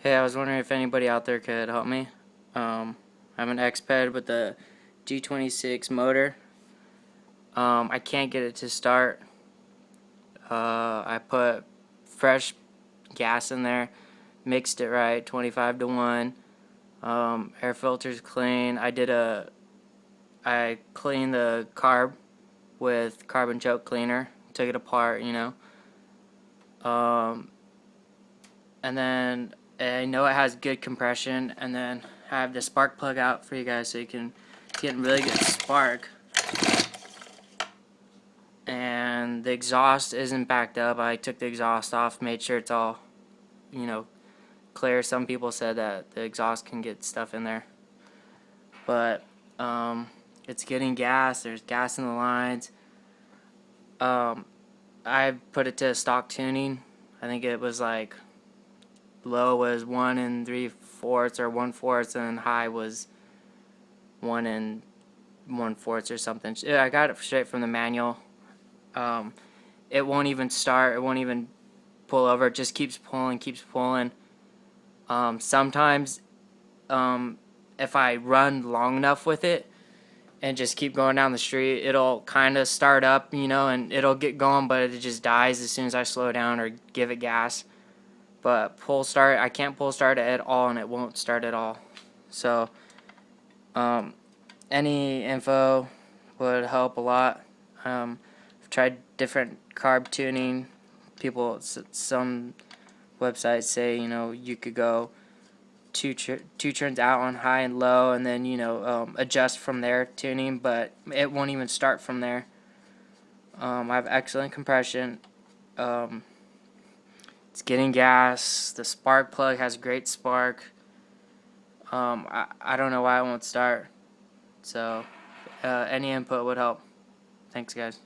Hey, I was wondering if anybody out there could help me. I'm an X-ped with the G26 motor. I can't get it to start. I put fresh gas in there, mixed it right, 25 to 1. Air filter's clean. I cleaned the carb with carbon choke cleaner. Took it apart, and then I know it has good compression, and then I have the spark plug out for you guys so you can get a really good spark. And the exhaust isn't backed up. I took the exhaust off, made sure it's all, clear. Some people said that the exhaust can get stuff in there, but it's getting gas. There's gas in the lines. I put it to stock tuning. I think it was like low was 1 3/4 or 1/4, and high was 1 1/4 or something. Yeah, I got it straight from the manual. It won't even start. It won't even pull over. It just keeps pulling, keeps pulling. Sometimes, if I run long enough with it and just keep going down the street, it'll kind of start up, and it'll get going, but it just dies as soon as I slow down or give it gas. But pull start, I can't pull start it at all, and it won't start at all. So, any info would help a lot. I've tried different carb tuning. Some websites say, you could go two turns out on high and low, and then, adjust from there tuning, but it won't even start from there. I have excellent compression. It's getting gas. The spark plug has great spark. I don't know why it won't start. So, any input would help. Thanks, guys.